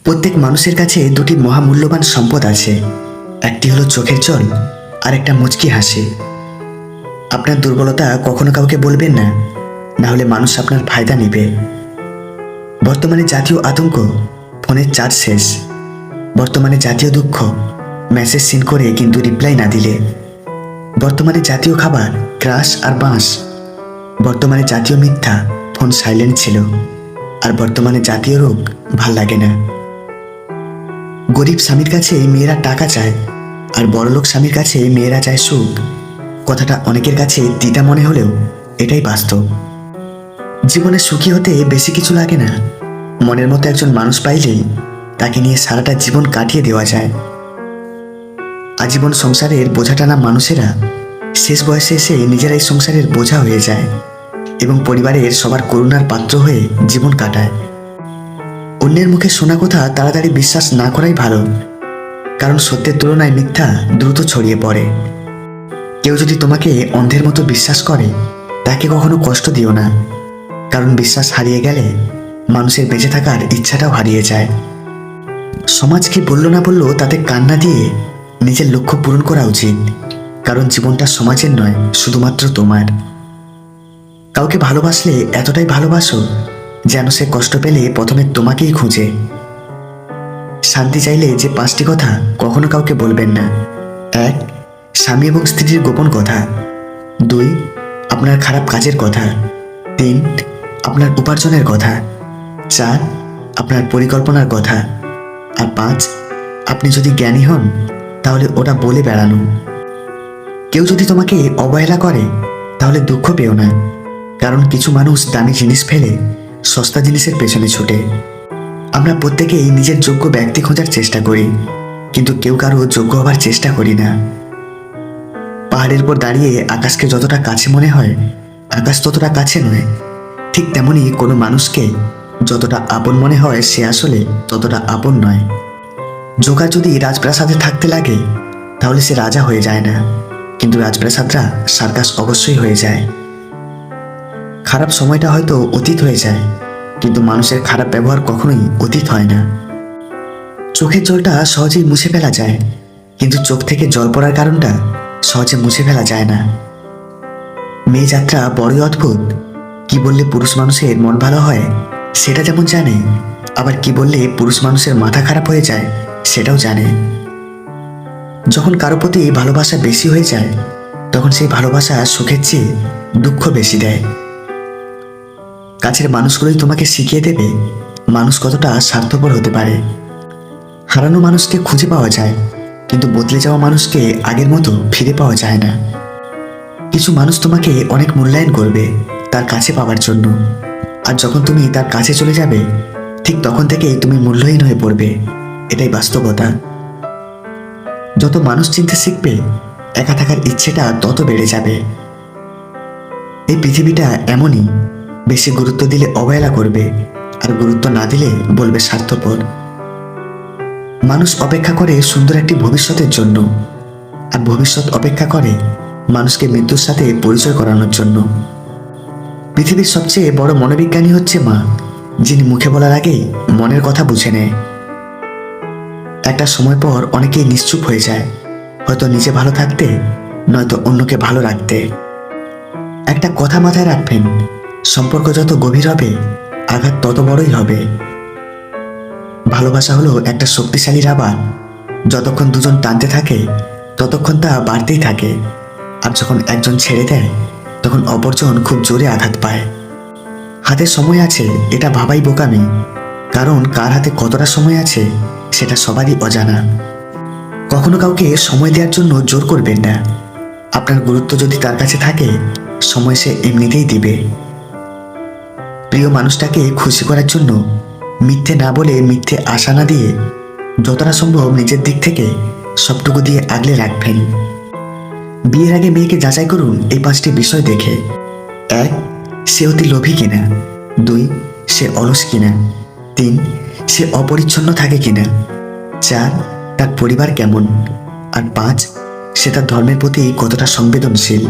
প্রত্যেক মানুষের কাছে দুটি মহামূল্যবান সম্পদ আছে। একটি হলো চোখের জল, আর একটা মুচকি হাসি। আপনার দুর্বলতা কখনো কাউকে বলবেন না, না হলে মানুষ আপনার ফায়দা নেবে। বর্তমানে জাতীয় আতঙ্ক, ফোনের চার্জ শেষ। বর্তমানে জাতীয় দুঃখ, মেসেজ সিন করে কিন্তু রিপ্লাই না দিলে। বর্তমানে জাতীয় খাবার ক্রাশ আর বাঁশ। বর্তমানে জাতীয় মিথ্যা, ফোন সাইলেন্ট ছিল। আর বর্তমানে জাতীয় রোগ, ভাল লাগে না। গরিব স্বামীর কাছে মেয়েরা টাকা চায়, আর বড়লোক স্বামীর কাছে মেয়েরা চায় সুখ। কথাটা অনেকের কাছে তিতা মনে হলেও এটাই বাস্তব। জীবনে সুখী হতে বেশি কিছু লাগে না। মনের মতো একজন মানুষ পাইলেই তাকে নিয়ে সারাটা জীবন কাটিয়ে দেওয়া যায়। আজীবন সংসারের বোঝা টানা মানুষেরা শেষ বয়সে এসে নিজেরাই সংসারের বোঝা হয়ে যায় এবং পরিবারের সবার করুণার পাত্র হয়ে জীবন কাটায়। অন্যের মুখে শোনা কথা তাড়াতাড়ি বিশ্বাস না করাই ভালো, কারণ সত্যের তুলনায় মিথ্যা দ্রুত ছড়িয়ে পড়ে। কেউ যদি তোমাকে অন্ধের মতো বিশ্বাস করে, তাকে কখনো কষ্ট দিও না, কারণ বিশ্বাস হারিয়ে গেলে মানুষের বেঁচে থাকার ইচ্ছাটাও হারিয়ে যায়। সমাজ কি বললো না বললো তাতে কান্না দিয়ে নিজের লক্ষ্য পূরণ করা উচিত, কারণ জীবনটা সমাজের নয়, শুধুমাত্র তোমার। কাউকে ভালোবাসলে এতটাই ভালোবাসো যেন সে কষ্ট পেলে প্রথমে তোমাকেই খুঁজে। শান্তি চাইলে যে 5টি কথা কখনো কাউকে বলবেন না। 1. স্বামী এবং স্ত্রীর গোপন কথা। 2. আপনার খারাপ কাজের কথা। 3. আপনার উপার্জনের কথা। 4. আপনার পরিকল্পনার কথা। আর 5. আপনি যদি জ্ঞানী হন তাহলে ওটা বলে বেড়ানো। কেউ যদি তোমাকে অবহেলা করে তাহলে দুঃখ পেও না, কারণ কিছু মানুষ দামি জিনিস ফেলে সস্তা জিনিসের পেছনে ছুটে। আমরা প্রত্যেকেই নিজের যোগ্য ব্যক্তি খোঁজার চেষ্টা করি, কিন্তু কেউ কারো যোগ্য হবার চেষ্টা করি না। পাহাড়ের উপর দাঁড়িয়ে আকাশকে যতটা কাছে মনে হয়, আকাশ ততটা কাছে নয়। ঠিক তেমনি কোনো মানুষকে যতটা আপন মনে হয়, সে আসলে ততটা আপন নয়। জোকার যদি রাজপ্রাসাদে থাকতে লাগে তাহলে সে রাজা হয়ে যায় না, কিন্তু রাজপ্রাসাদরা সার্কাস অবশ্যই হয়ে যায়। খারাপ সময়টা হয়তো অতীত হয়ে যায়, কিন্তু মানুষের খারাপ ব্যবহার কখনোই অতীত হয় না। চোখের জলটা সহজেই মুছে ফেলা যায়, কিন্তু চোখ থেকে জল পড়ার কারণটা সহজে মুছে ফেলা যায় না। মেয়ে যাত্রা বড়ই অদ্ভুত। কি বললে পুরুষ মানুষের মন ভালো হয় সেটা যেমন জানে, আবার কি বললে পুরুষ মানুষের মাথা খারাপ হয়ে যায় সেটাও জানে। যখন কারো প্রতি ভালোবাসা বেশি হয়ে যায়, তখন সেই ভালোবাসা সুখের চেয়ে দুঃখ বেশি দেয়। কাছের মানুষগুলোই তোমাকে শিখিয়ে দেবে মানুষ কতটা স্বার্থপর হতে পারে। হারানো মানুষকে খুঁজে পাওয়া যায়, কিন্তু বদলে যাওয়া মানুষকে আগের মতো ফিরে পাওয়া যায় না। কিছু মানুষ তোমাকে অনেক মূল্যায়ন করবে তার কাছে পাওয়ার জন্য, আর যখন তুমি তার কাছে চলে যাবে, ঠিক তখন থেকেই তুমি মূল্যহীন হয়ে পড়বে। এটাই বাস্তবতা। যত মানুষ চিনতে শিখবে, একা থাকার ইচ্ছেটা তত বেড়ে যাবে। এই পৃথিবীটা এমনই, বেশি গুরুত্ব দিলে অবহেলা করবে, আর গুরুত্ব না দিলে বলবে স্বার্থপর। মানুষ অপেক্ষা করে সুন্দর একটি ভবিষ্যতের জন্য, আর ভবিষ্যৎ অপেক্ষা করে মানুষকে মৃত্যুর সাথে পরিচয় করানোর জন্য। পৃথিবীর সবচেয়ে বড় মনোবিজ্ঞানী হচ্ছে মা, যিনি মুখে বলার আগেই মনের কথা বুঝে নেয়। একটা সময় পর অনেকেই নিশ্চুপ হয়ে যায়, হয়তো নিজে ভালো থাকতে, নয়তো অন্যকে ভালো রাখতে। একটা কথা মাথায় রাখবেন, সম্পর্ক যত গভীর হবে, আঘাত তত বড়ই হবে। ভালোবাসা হলো একটা শক্তিশালী রাবার। যতক্ষণ দুজন টানতে থাকে ততক্ষণ তা বাড়তেই থাকে, আর যখন একজন ছেড়ে দেয় তখন অপরজন খুব জোরে আঘাত পায়। হাতে সময় আছে এটা ভাবাই বোকামি, কারণ কার হাতে কতটা সময় আছে সেটা সবারই অজানা। কখনো কাউকে সময় দেওয়ার জন্য জোর করবেন না। আপনার গুরুত্ব যদি তার কাছে থাকে, সময় সে এমনিতেই দিবে। প্রিয় মানুষটাকে খুশি করার জন্য মিথ্যে না বলে, মিথ্যে আশা না দিয়ে, যতটা সম্ভব নিজের দিক থেকে সবটুকু দিয়ে আগলে রাখবেন। বিয়ের আগে মেয়েকে যাচাই করুন এই 5টি বিষয় দেখে। 1. সে অতি লোভী কিনা। 2. সে অলস কিনা। 3. সে অপরিচ্ছন্ন থাকে কিনা। 4. তার পরিবার কেমন। আর 5. সে তার ধর্মের প্রতি কতটা সংবেদনশীল।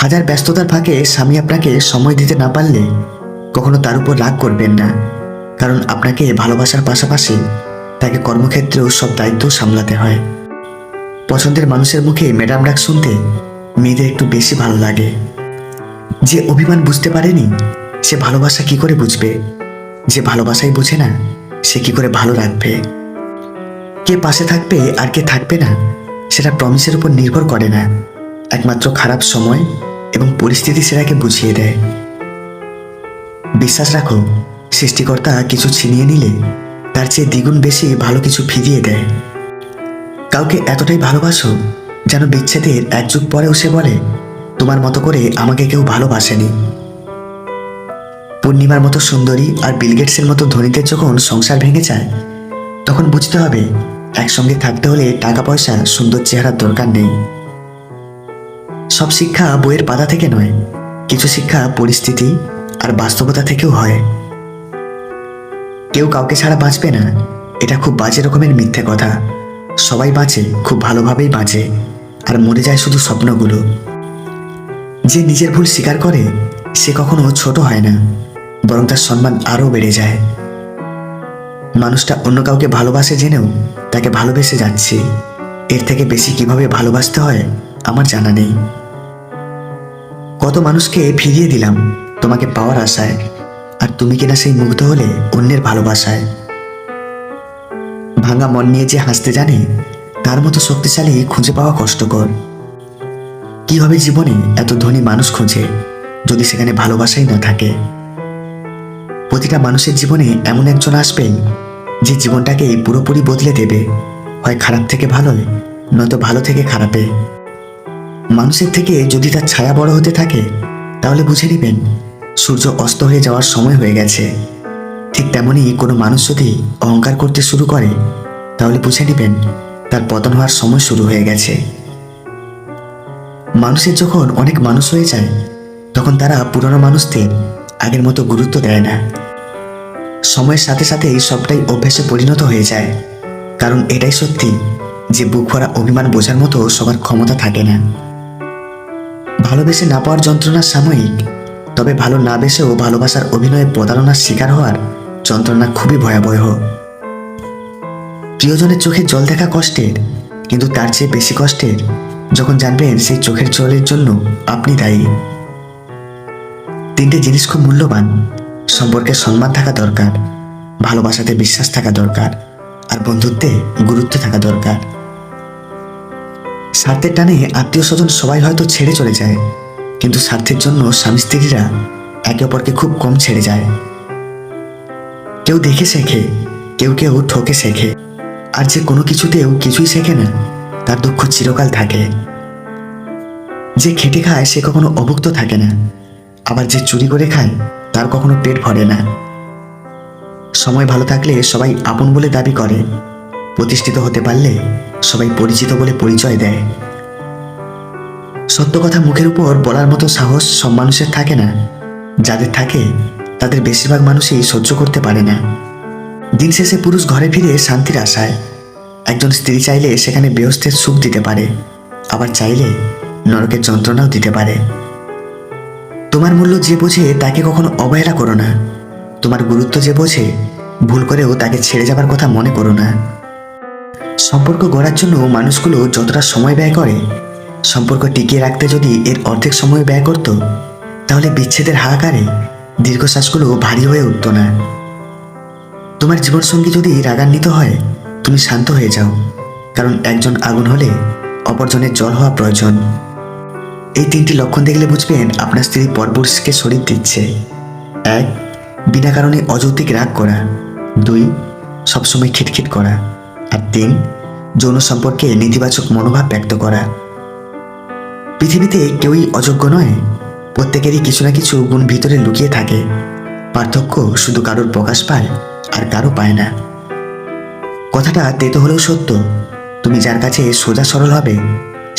হাজার ব্যস্ততার ফাঁকে স্বামী আপনাকে সময় দিতে না পারলে কখনো তার উপর রাগ করবেন না, কারণ আপনাকে ভালোবাসার পাশাপাশি তাকে কর্মক্ষেত্রেও সব দায়িত্ব সামলাতে হয়। পছন্দের মানুষের মুখে ম্যাডাম ডাক শুনতে মেয়েদের একটু বেশি ভালো লাগে। যে অভিমান বুঝতে পারেনি সে ভালোবাসা কি করে বুঝবে? যে ভালোবাসাই বুঝে না সে কি করে ভালো রাখবে? কে পাশে থাকবে আর কে থাকবে না সেটা প্রমিসের উপর নির্ভর করে না, একমাত্র খারাপ সময় এবং পরিস্থিতি সেটাকে বুঝিয়ে দেয়। বিশ্বাস রাখো, সৃষ্টিকর্তা কিছু ছিনিয়ে নিলে তার চেয়ে দ্বিগুণ বেশি ভালো কিছু ফিরিয়ে দেয়। কাউকে এতটাই ভালোবাসো যেন বিচ্ছেদের এক যুগ পরেও সে বলে, তোমার মতো করে আমাকে কেউ ভালোবাসেনি। পূর্ণিমার মতো সুন্দরী আর বিল গেটসের মতো ধনীদের যখন সংসার ভেঙে যায় তখন বুঝতে হবে একসঙ্গে থাকতে হলে টাকা পয়সা সুন্দর চেহারার দরকার নেই। সব শিক্ষা বইয়ের পাতা থেকে নয়, কিছু শিক্ষা পরিস্থিতি আর বাস্তবতা থেকেও হয়। কেউ কাউকে ছাড়া বাঁচবে না, এটা খুব বাজে রকমের মিথ্যে কথা। সবাই বাঁচে, খুব ভালোভাবেই বাঁচে, আর মরে যায় শুধু স্বপ্নগুলো। যে নিজের ভুল স্বীকার করে সে কখনো ছোট হয় না, বরং তার সম্মান আরও বেড়ে যায়। মানুষটা অন্য কাউকে ভালোবাসে জেনেও তাকে ভালোবেসে যাচ্ছে, এর থেকে বেশি কিভাবে ভালোবাসতে হয় আমার জানা নেই। কত মানুষকে ফিরিয়ে দিলাম তোমাকে পাওয়ার আশায়, আর তুমি কিনা সেই মুগ্ধ হলে অন্যের ভালোবাসায়। ভাঙা মন নিয়ে যে হাসতে জানে তার মতো শক্তিশালী খুঁজে পাওয়া কষ্টকর। কি হবে জীবনে এত ধনী মানুষ খুঁজে যদি সেখানে ভালোবাসাই না থাকে? প্রতিটা মানুষের জীবনে এমন একজন আসবেন যে জীবনটাকে পুরোপুরি বদলে দেবে, হয় খারাপ থেকে ভালোয়, নয়তো ভালো থেকে খারাপে। মানুষের থেকে যদি তার ছায়া বড় হতে থাকে তাহলে বুঝে নেবেন সূর্য অস্ত হয়ে যাওয়ার সময় হয়ে গেছে। ঠিক তেমনই কোনো মানুষ যদি অহংকার করতে শুরু করে তাহলে বুঝে নেবেন তার পতন হওয়ার সময় শুরু হয়ে গেছে। মানুষের যখন অনেক মানুষ হয়ে যায় তখন তারা পুরনো মানুষদের আগের মতো গুরুত্ব দেয় না। সময়ের সাথে সাথে সবটাই অভ্যাসে পরিণত হয়ে যায়, কারণ এটাই সত্যি যে বুক ভরা অভিমান বোঝার মতো সবার ক্ষমতা থাকে না। ভালোবেসে না পাওয়ার যন্ত্রণা সাময়িক, তবে ভালো না বেসেও ভালোবাসার অভিনয়ে প্রতারণার শিকার হওয়ার যন্ত্রণা খুবই ভয়াবহ। প্রিয়জনের চোখে জল দেখা কষ্টের, কিন্তু তার চেয়ে বেশি কষ্টের যখন জানবেন সেই চোখের জলের জন্য আপনি দায়ী। তিনটে জিনিস খুব মূল্যবান: সম্পর্কে সম্মান থাকা দরকার, ভালোবাসাতে বিশ্বাস থাকা দরকার, আর বন্ধুত্বে গুরুত্ব থাকা দরকার। স্বার্থের টানে আত্মীয় স্বজন সবাই হয়তো ছেড়ে চলে যায়, কিন্তু স্বার্থের জন্য স্বামী স্ত্রীরা একে অপরকে খুব কম ছেড়ে যায়। কেউ দেখে শেখে, কেউ কেউ ঠকে শেখে, আর যে কোনো কিছুতেও কিছুই শেখে না তার দুঃখ চিরকাল থাকে। যে খেটে খায় সে কখনো অভুক্ত থাকে না, আবার যে চুরি করে খায় তার কখনো পেট ভরে না। সময় ভালো থাকলে সবাই আপন বলে দাবি করে, প্রতিষ্ঠিত হতে পারলে সবাই পরিচিত বলে পরিচয় দেয়। সত্য কথা মুখের উপর বলার মতো সাহস সব মানুষের থাকে না, যাদের থাকে তাদের বেশিরভাগ মানুষই সহ্য করতে পারে না। দিন শেষে পুরুষ ঘরে ফিরে শান্তির আশায়। একজন স্ত্রী চাইলে সেখানে বেহস্তের সুখ দিতে পারে, আবার চাইলে নরকের যন্ত্রণাও দিতে পারে। তোমার মূল্য যে বোঝে তাকে কখনো অবহেলা করো না, তোমার গুরুত্ব যে বোঝে ভুল করেও তাকে ছেড়ে যাবার কথা মনে করো না। সম্পর্ক গড়ার জন্য মানুষগুলো যতটা সময় ব্যয় করে, সম্পর্ক টিকিয়ে রাখতে যদি এর অর্ধেক সময় ব্যয় করত তাহলে বিচ্ছেদের হাহাকারে দীর্ঘশ্বাসগুলো ভারী হয়ে উঠত না। তোমার জীবনসঙ্গী যদি রাগান্বিত হয় তুমি শান্ত হয়ে যাও, কারণ একজন আগুন হলে অপরজনের জল হওয়া প্রয়োজন। এই তিনটি লক্ষণ দেখলে বুঝবেন আপনার স্ত্রী পরপুরুষকে শরীর দিচ্ছে। 1. বিনা কারণে অযৌক্তিক রাগ করা। 2. সবসময় খিটখিট করা। আর 3. যৌন সম্পর্কে নেতিবাচক মনোভাব ব্যক্ত করা। পৃথিবীতে কেউই অযোগ্য নয়, প্রত্যেকেরই কিছু না কিছু গুণ ভিতরে লুকিয়ে থাকে। পার্থক্য শুধু কারোর প্রকাশ পায় আর কারো পায় না। কথাটা তেতো হলেও সত্য, তুমি যার কাছে সোজা সরল হবে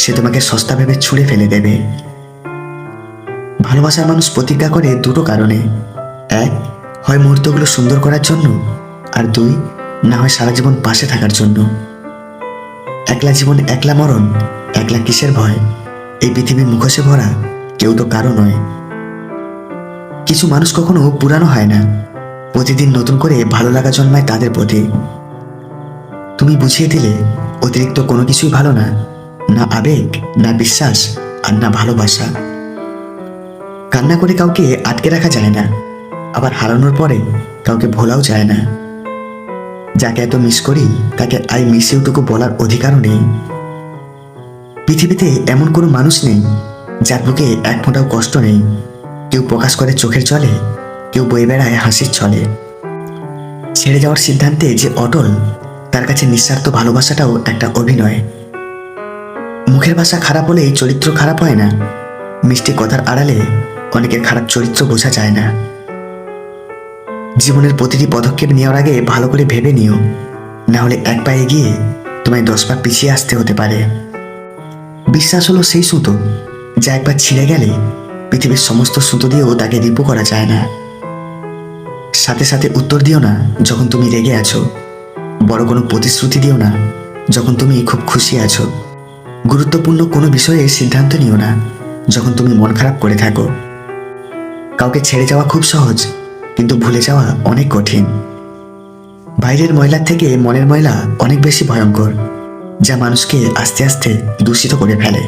সে তোমাকে সস্তা ভেবে ছুঁড়ে ফেলে দেবে। ভালোবাসার মানুষ প্রতিজ্ঞা করে দুটো কারণে: 1. হয় মুহূর্তগুলো সুন্দর করার জন্য, আর 2. না হয় সারা জীবন পাশে থাকার জন্য। একলা জীবন একলা মরণ, একলা কিসের ভয়? এই পৃথিবী মুখোশে ভরা, কেউ তো কারো নয়। কিছু মানুষ কখনো পুরানো হয় না, প্রতিদিন নতুন করে ভালো লাগা জন্মায় তাদের প্রতি। তুমি বুঝিয়ে দিলে অতিরিক্ত কোনো কিছুই ভালো না, না আবেগ, না বিশ্বাস, আর না ভালোবাসা। কান্না করে কাউকে আটকে রাখা যায় না, আবার হারানোর পরে কাউকে ভোলাও যায় না। যাকে এত মিস করি তাকে আই মিস ইউটুকু বলার অধিকারও নেই। পৃথিবীতে এমন কোনো মানুষ নেই যার বুকে এক ফোঁটাও কষ্ট নেই। কেউ প্রকাশ করে চোখের জলে, কেউ বয়ে বেড়ায় হাসির ছলে। ছেড়ে যাওয়ার সিদ্ধান্তে যে অটল, তার কাছে নিঃস্বার্থ ভালোবাসাটাও একটা অভিনয়। মুখের ভাষা খারাপ হলেই চরিত্র খারাপ হয় না। মিষ্টি কথার আড়ালে অনেকের খারাপ চরিত্র বোঝা যায় না। জীবনের প্রতিটি পদক্ষেপ নেওয়ার আগে ভালো করে ভেবে নিও, না হলে এক পা এগিয়ে তোমায় 10 পা পিছিয়ে আসতে হতে পারে। বিশ্বাস হলো সেই সুতো যা একবার ছিঁড়ে গেলে পৃথিবীর সমস্ত সুতো দিয়েও তাকে রিপু করা যায় না। সাথে সাথে উত্তর দিও না যখন তুমি রেগে আছো। বড় কোনো প্রতিশ্রুতি দিও না যখন তুমি খুব খুশি আছো। গুরুত্বপূর্ণ কোনো বিষয়ে সিদ্ধান্ত নিও না যখন তুমি মন খারাপ করে থাকো। কাউকে ছেড়ে যাওয়া খুব সহজ, কিন্তু ভুলে যাওয়া অনেক কঠিন। বাইরের ময়লার থেকে মনের ময়লা অনেক বেশি ভয়ঙ্কর, যা মানুষকে আস্তে আস্তে দূষিত করে ফেলে।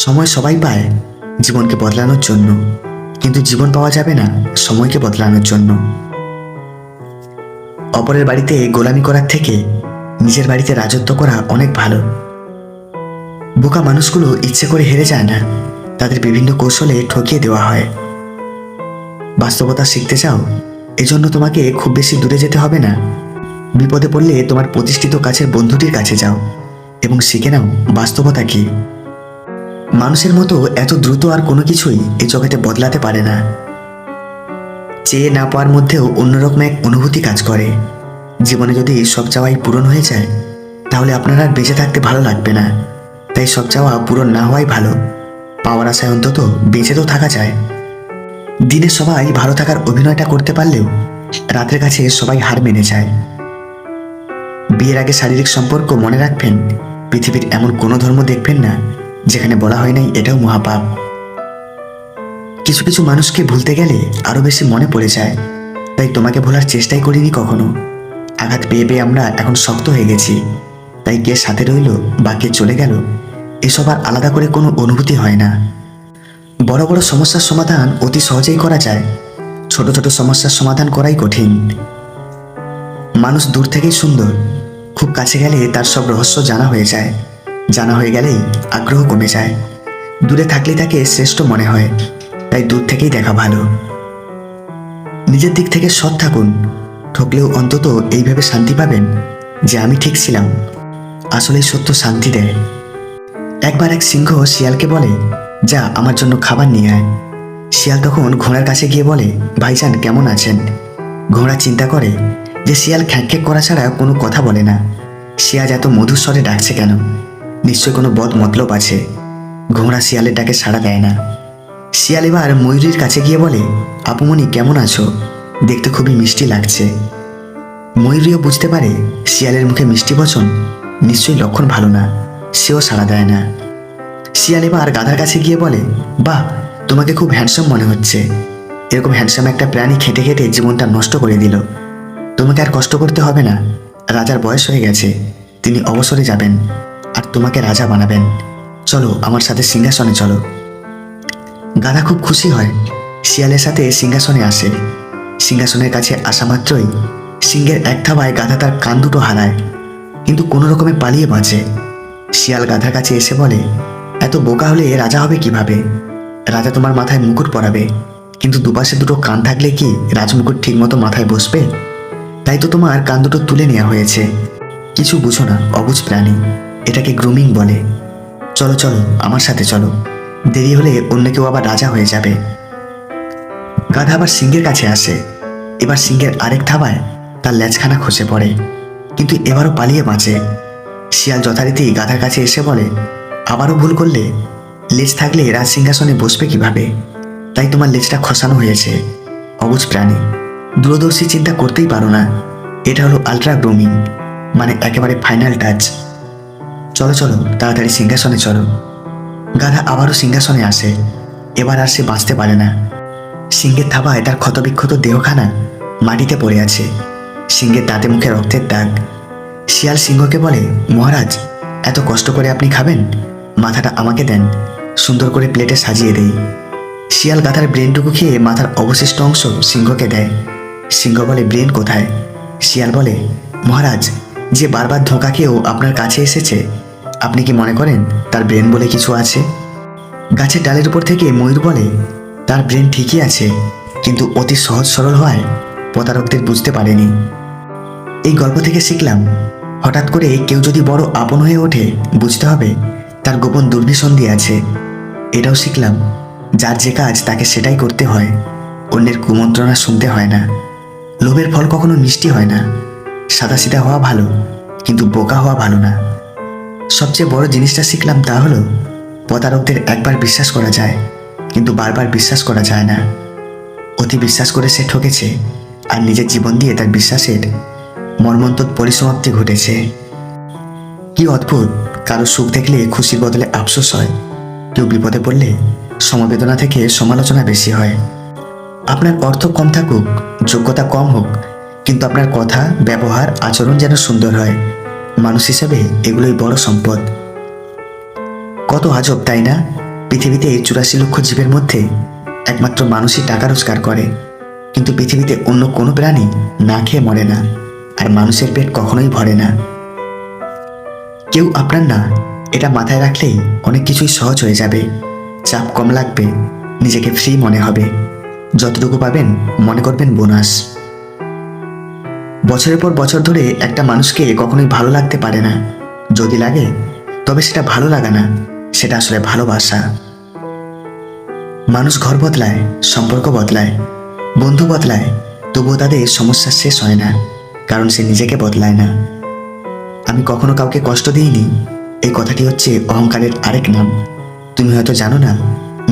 সময় সবাই পায় জীবনকে বদলানোর জন্য, কিন্তু জীবন পাওয়া যাবে না সময়কে বদলানোর জন্য। অপরের বাড়িতে গোলামি করার থেকে নিজের বাড়িতে রাজত্ব করা অনেক ভালো। বোকা মানুষগুলো ইচ্ছে করে হেরে যায় না, তাদের বিভিন্ন কৌশলে ঠকিয়ে দেওয়া হয়। বাস্তবতা শিখতে চাও, এজন্য তোমাকে খুব বেশি দূরে যেতে হবে না। বিপদে পড়লে তোমার প্রতিষ্ঠিত কাছের বন্ধুটির কাছে যাও এবং শিখে নাও বাস্তবতা কি। মানুষের মতো এত দ্রুত আর কোনো কিছুই এই জগতে বদলাতে পারে না। চেয়ে না পাওয়ার মধ্যেও অন্যরকম এক অনুভূতি কাজ করে। জীবনে যদি সব চাওয়াই পূরণ হয়ে যায়, তাহলে আপনার আর বেঁচে থাকতে ভালো লাগবে না। তাই সব চাওয়া পূরণ না হওয়াই ভালো। পাওয়ার আশায় অন্তত বেঁচে তো থাকা যায়। দিনে সবাই ভালো থাকার অভিনয়টা করতে পারলেও রাতের কাছে সবাই হার মেনে যায়। বিয়ের আগে শারীরিক সম্পর্ক মনে রাখবেন, পৃথিবীর এমন কোনো ধর্ম দেখবেন না যেখানে বলা হয় নাই এটাও মহাপাপ। কিছু কিছু মানুষকে ভুলতে গেলে আরো বেশি মনে পড়ে যায়, তাই তোমাকে ভোলার চেষ্টাই করিনি কখনো। আঘাত পেয়ে পেয়ে আমরা এখন শক্ত হয়ে গেছি, তাই কে সাথে রইল বা কে চলে গেল এসব আর আলাদা করে কোনো অনুভূতি হয় না। বড় বড় সমস্যার সমাধান অতি সহজেই করা যায়, ছোট ছোট সমস্যার সমাধান করাই কঠিন। মানুষ দূর থেকেই সুন্দর, খুব কাছে গেলে তার সব রহস্য জানা হয়ে যায়। জানা হয়ে গেলেই আগ্রহ কমে যায়। দূরে থাকলে তাকে শ্রেষ্ঠ মনে হয়, তাই দূর থেকেই দেখা ভালো। নিজের দিক থেকে সৎ থাকুন, ঠকলেও অন্তত এইভাবে শান্তি পাবেন যে আমি ঠিক ছিলাম। আসলে সত্য শান্তি দেয়। একবার এক সিংহ শিয়ালকে বলে, যা আমার জন্য খাবার নিয়ে আয়। শিয়াল তখন ঘোড়ার কাছে গিয়ে বলে, ভাইজান কেমন আছেন? ঘোড়া চিন্তা করে যে শিয়াল খ্যাঁক খ্যাঁক করা ছাড়া কোনো কথা বলে না। শিয়াল এত মধুর স্বরে ডাকছে কেন? নিশ্চয় কোনো বদ মতলব আছে। ঘোড়া শিয়ালের ডাকে সাড়া দেয় না। শিয়াল এবার ময়ূরীর কাছে গিয়ে বলে, আপুমনি কেমন আছো? দেখতে খুবই মিষ্টি লাগছে। ময়ূরীও বুঝতে পারে শিয়ালের মুখে মিষ্টি বচন নিশ্চয়ই লক্ষণ ভালো না, সেও সাড়া দেয় না। শিয়াল এবার গাধার কাছে গিয়ে বলে, বাহ, তোমাকে খুব হ্যান্ডসাম মনে হচ্ছে। এরকম হ্যান্ডসাম একটা প্রাণী খেটে খেটে জীবনটা নষ্ট করে দিল। তোমাকে আর কষ্ট করতে হবে না। রাজার বয়স হয়ে গেছে, তিনি অবসরে যাবেন আর তোমাকে রাজা বানাবেন। চলো আমার সাথে সিংহাসনে চলো। গাধা খুব খুশি হয়, শিয়ালের সাথে সিংহাসনে আসে। সিংহাসনের কাছে আসা মাত্রই সিংহের এক থাবায় গাধা তার কান দুটো হারায়, কিন্তু কোনো রকমে পালিয়ে বাঁচে। শিয়াল গাধার কাছে এসে বলে, এত বোকা হলে রাজা হবে কিভাবে? রাজা তোমার মাথায় মুকুট পরাবে, কিন্তু দুপাশে দুটো কান থাকলে কি রাজমুকুট ঠিক মতো মাথায় বসবে? তাই তো তোমার কান দুটো তুলে নেওয়া হয়েছে। কিছু বুঝো না, অবুঝ প্রাণী। এটাকে গ্রুমিং বলে। চলো চলো আমার সাথে চলো, দেরি হলে অন্য কেউ আবার রাজা হয়ে যাবে। গাধা আবার সিংহের কাছে আসে। এবার সিংহের আরেক থাবায় তার লেজখানা খসে পড়ে, কিন্তু এবারও পালিয়ে বাঁচে। শিয়াল যথারীতি গাধার কাছে এসে বলে, আবারও ভুল করলে? লেজ থাকলে রাজ সিংহাসনে বসবে কিভাবে? তাই তোমার লেজটা খসানো হয়েছে। অবুঝ প্রাণী, দূরদর্শী চিন্তা করতেই পারো না। এটা হলো আলট্রা গ্রুমিং, মানে একেবারে ফাইনাল টাচ। চলো চলো তাড়াতাড়ি সিংহাসনে চলো। গাধা আবারও সিংহাসনে আসে। এবার আর সে বাঁচতে পারে না। সিংহের থাবায় তার ক্ষতবিক্ষত দেহখানা মাটিতে পড়ে আছে, সিংহের দাঁতে মুখে রক্তের দাগ। শিয়াল সিংহকে বলে, মহারাজ, এত কষ্ট করে আপনি খাবেন, মাথাটা আমাকে দেন, সুন্দর করে প্লেটে সাজিয়ে দেই। শিয়াল গাধার ব্রেনটুকু খেয়ে মাথার অবশিষ্ট অংশ সিংহকে দেয়। সিংহ বলে, ব্রেন কোথায়? শিয়াল বলে, মহারাজ, যে বারবার ধোঁকা খেয়েও আপনার কাছে এসেছে, আপনি কি মনে করেন তার ব্রেন বলে কিছু আছে? গাছের ডালের উপর থেকে ময়ূর বলে, তার ব্রেন ঠিকই আছে, কিন্তু অতি সহজ সরল হওয়ায় প্রতারকদের বুঝতে পারেনি। এই গল্প থেকে শিখলাম, হঠাৎ করে কেউ যদি বড় আপন হয়ে ওঠে, বুঝতে হবে তার গোপন দুর্বিসন্ধি আছে। এটাও শিখলাম, যার যে কাজ তাকে সেটাই করতে হয়, অন্যের কুমন্ত্রণা শুনতে হয় না। লোভের ফল কখনো মিষ্টি হয় না। সাদাসিধা হওয়া ভালো, কিন্তু বোকা হওয়া ভালো না। সবচেয়ে বড় জিনিসটা শিখলাম তা হলো, প্রতারকদের একবার বিশ্বাস করা যায়, কিন্তু বারবার বিশ্বাস করা যায় না। অতি বিশ্বাস করে সে ঠকেছে, আর নিজের জীবন দিয়ে তার বিশ্বাসের মর্মন্তুদ পরিসমাপ্তি ঘটেছে। কি অদ্ভুত, কারো সুখ দেখলে খুশির বদলে আফসোস হয়, কেউ বিপদে পড়লে সমবেদনা থেকে সমালোচনা বেশি হয়। আপনার অর্থ কম থাকুক, যোগ্যতা কম হোক, কিন্তু আপনার কথা, ব্যবহার, আচরণ যেন সুন্দর হয়। মানুষ হিসেবে এগুলোই বড় সম্পদ। কত আজব, তাই না? পৃথিবীতে 84 লক্ষ জীবের মধ্যে একমাত্র মানুষই টাকা রোজগার করে, কিন্তু পৃথিবীতে অন্য কোনো প্রাণী না খেয়ে মরে না, আর মানুষের পেট কখনোই ভরে না। কেউ আপনার না, এটা মাথায় রাখলেই অনেক কিছুই সহজ হয়ে যাবে। চাপ কম লাগবে, নিজেকে ফ্রি মনে হবে। যতটুকু পাবেন মনে করবেন বোনাস। বছরের পর বছর ধরে একটা মানুষকে কখনোই ভালো লাগতে পারে না। যদি লাগে, তবে সেটা ভালো লাগা না, সেটা আসলে ভালোবাসা। মানুষ ঘর বদলায়, সম্পর্ক বদলায়, বন্ধু বদলায়, তবুও তাদের সমস্যা শেষ হয় না, কারণ সে নিজেকে বদলায় না। আমি কখনো কাউকে কষ্ট দিইনি, এই কথাটি হচ্ছে অহংকারের আরেক নাম। তুমি হয়তো জানো না,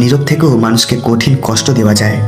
নীরব থেকেও মানুষকে কঠিন কষ্ট দেওয়া যায়।